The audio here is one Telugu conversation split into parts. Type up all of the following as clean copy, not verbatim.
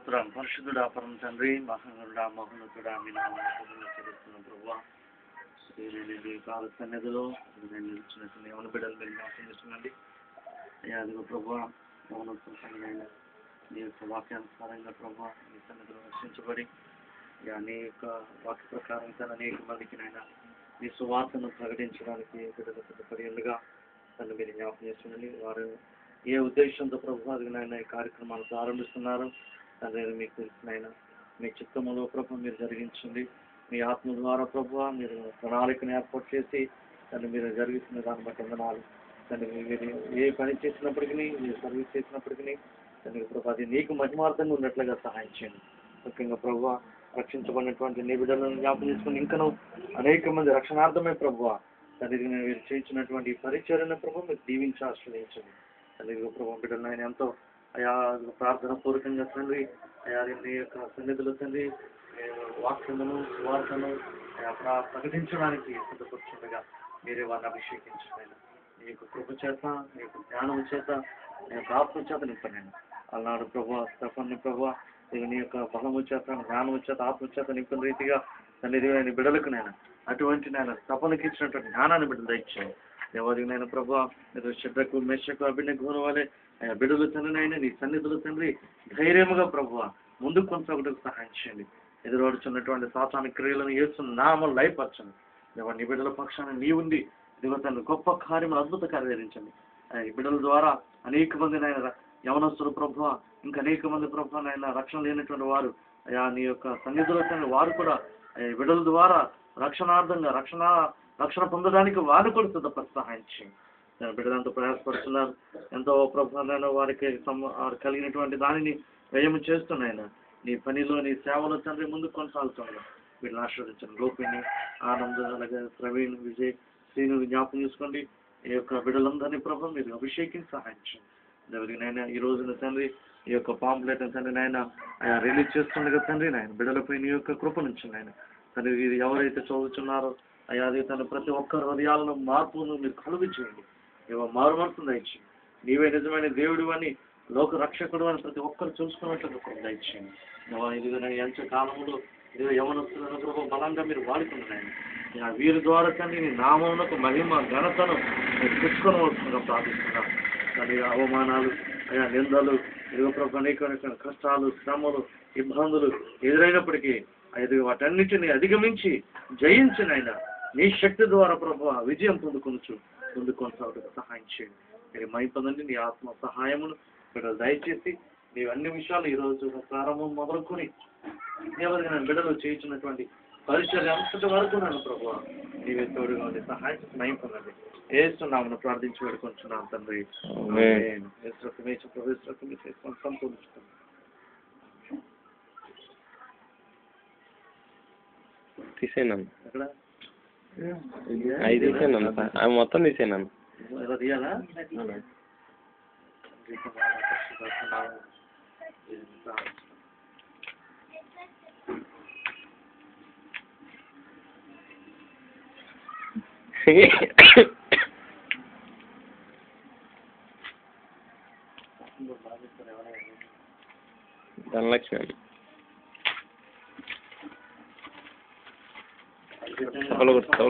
పరిశుద్ధుడా పరమ తండ్రి, మహోన్నతుడా మహోన్నతుడా మీ నామమున చెల్లిస్తున్న ప్రభువా, ఈ కాల సన్నిధిలో నేను నిలిచినట్టు యవన బిడ్డలు మీరు జ్ఞాపకం చేస్తున్నాండి. అయ్యా అదిగో ప్రభువా, మౌనోత్సవంగా నీ యొక్క వాక్యానుసారంగా ప్రభువా నీ సన్నిధిలో రక్షించబడి నీ యొక్క వాక్య ప్రకారం తన అనేక మందికి నాయన నీ సువార్తను ప్రకటించడానికి బిడ్డలు సిద్ధపడి ఉండగా తను మీరు జ్ఞాపకం చేస్తుండండి. వారు ఏ ఉద్దేశంతో ప్రభు అది నాయన ఈ కార్యక్రమాలు ప్రారంభిస్తున్నారు తండ్రి మీకు తెలిసినైనా మీ చిత్తములో ప్రభు మీరు జరిగించండి. మీ ఆత్మ ద్వారా ప్రభు మీరు ప్రణాళికను ఏర్పాటు చేసి దాన్ని మీరు జరుగుతున్న దాన్ని బట్టి వందనాలు. దాన్ని మీరు ఏ పని చేసినప్పటికీ మీరు సర్వీస్ చేసినప్పటికీ దానికి ప్రభు అది నీకు మహిమార్థంగా ఉన్నట్లుగా సహాయం చేయండి. ముఖ్యంగా ప్రభు రక్షించబడినటువంటి నీ బిడ్డలను జ్ఞాపకం చేసుకుని ఇంకనూ అనేక మంది రక్షణార్థమే ప్రభు దానికి మీరు చేయించినటువంటి పరిచర్యను ప్రభు మీరు దీవించి ఆశ్రయించండి. తండ్రి ప్రభు బిడ్డలను ఆయన ఎంతో అయా ప్రార్థన పూర్వకంగా తండ్రి అయా నీ యొక్క సన్నిధులు తండ్రి వాక్యమును సువార్తను ప్రకటించడానికి సిద్ధపడుతుండగా మీరే వారిని అభిషేకించండి. మీ యొక్క కృప చేత మీ యొక్క జ్ఞానం చేత మీ యొక్క ఆత్మ చేత నింపండి. అన్నాడు ప్రభు స్టెఫన్ని ప్రభు నీ యొక్క బలము చేత జ్ఞానము చేత ఆత్మ చేత నింపిన రీతిగా తండ్రి ఆయన బిడ్డలకు నేను అటువంటి నేను స్టెఫన్కి ఇచ్చినటువంటి జ్ఞానాన్ని బిడ్డలు దయచేయండి. ఎవరికి నేను ప్రభు మీరు షడ్రకు మేషకు అభినయ వాళ్ళే బిడ్డలు తండ్రినైనా నీ సన్నిధులు తండ్రి ధైర్యముగా ప్రభు ముందుకు కొనసాగడానికి సహాయం చేయండి. ఎదురుచున్నటువంటి సాతాను క్రియలను చేస్తున్న నామలు లయపరచండి. ఎవరు నీ బిడ్డల పక్షాన్ని నీ ఉంది ఇదిగో తండ్రి గొప్ప కార్యములు అద్భుత కార్యరించండి. ఈ బిడ్డల ద్వారా అనేక మంది నాయన యవనస్తులు ప్రభు ఇంకా అనేక మంది ప్రభు నాయన రక్షణ లేనటువంటి వారు అయా నీ యొక్క సన్నిధులు తండ్రి వారు కూడా బిడ్డల ద్వారా రక్షణార్థంగా రక్షణ పొందడానికి వారు కూడా సిద్ధపడి సహాయం చేయండి. బిడ్డలంతా ప్రయాసపడుతున్నారు. ఎంతో ప్రభుత్వాలను వారికి కలిగినటువంటి దానిని వ్యయం చేస్తున్నాయన నీ పనిలో నీ సేవలో తండ్రి ముందుకు కొనసాగుతున్నాను. వీళ్ళని ఆశీర్వదించండి. గోపిని ఆనంద్ అలాగే ప్రవీణ్ విజయ్ శ్రీను జ్ఞాపకం చేసుకోండి. ఈ యొక్క బిడ్డలందరినీ ప్రభు మీరు అభిషేకించి సహాయం చేయండి. నాయన ఈ రోజున తండ్రి ఈ యొక్క పాంప్లెట్ తండ్రి నాయన రిలీజ్ చేస్తుండగా తండ్రి నాయన బిడ్డలపై నీ యొక్క కృప నుంచి నాయన తండ్రి ఇది ఎవరైతే చదువుతున్నారో అయ్యా అది తన ప్రతి ఒక్క హృదయాలను మార్పును మీరు కలుగు చేయండి. ఏవో మారుమరుతుంది దయచేయండి. నీవే నిజమైన దేవుడు అని లోక రక్షకుడు అని ప్రతి ఒక్కరు చూసుకున్నట్లుగా దయచేయండి. ఇదిగో ఎంచ కాలంలో ఇదిగో యవనస్తులను ప్రభు బలంగా మీరు వాడుకున్నాయని వీరి ద్వారా కానీ నీ నామమునకు మహిమ ఘనతను మీరు తెచ్చుకొని వస్తుందిగా ప్రార్థిస్తున్నాం. కానీ అవమానాలు అయా నిందలు ఇదిగో ప్రభు అనేక కష్టాలు శ్రమలు ఇబ్బందులు ఎదురైనప్పటికీ ఇది వాటన్నిటిని అధిగమించి జయించినైనా నీ శక్తి ద్వారా ప్రభు విజయం పొందుకొనొచ్చు ముందు కొనసాగడానికి సహాయం చేయండి. మీరు మైపదండి నీ ఆత్మ సహాయమును బిడ్డలు దయచేసి నీవు అన్ని విషయాలు ఈరోజు ప్రారంభం మొదలుకొని ఎవరికి నేను బిడ్డలు చేయించినటువంటి పరిచర్య అంతటి వరకు నన్ను ప్రభు నీవే తోడుగా ఉండి సహాయం మైపదండి. ఏస్తున్నామని ప్రార్థించి వేడుకుంటున్నాను తండ్రి. సంతోషిస్తాను. తీసేనాను అక్కడ 5 తీసేనాను అవి మొత్తం తీసేనాను. తీయాలా ధనలక్ష్మి అండి తవలగొట్టు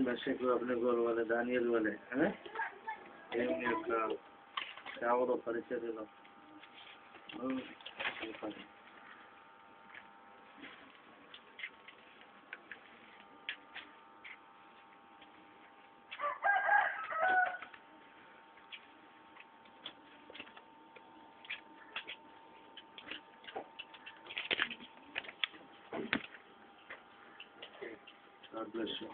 మెషకు అభినగోలు వాళ్ళే దానియాలు వాళ్ళే దేవుని యొక్క సేవలో పరిచర్యలో God bless you.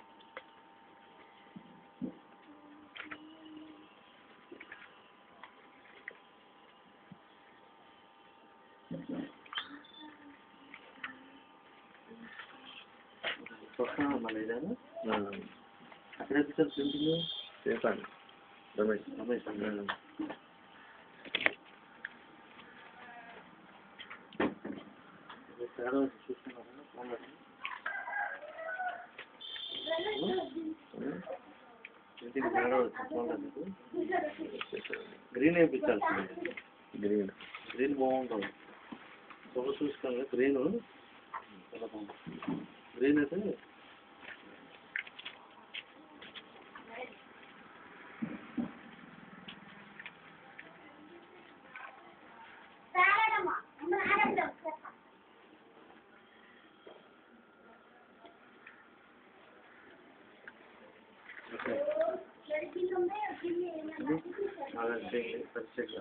అక్కడ చేశాను రమేష్. తేడా చూసుకున్నారా ఫోన్లో? ఇంటికి తేడా వచ్చింది ఫోన్లో మీకు? గ్రీన్ వేయించాల్సింది. గ్రీన్ బాగుంటుంది. పొగ చూసుకోండి. గ్రీన్ చాలా బాగుంటుంది. గ్రీన్ అయితే ఓకే. అదే ప్రత్యేక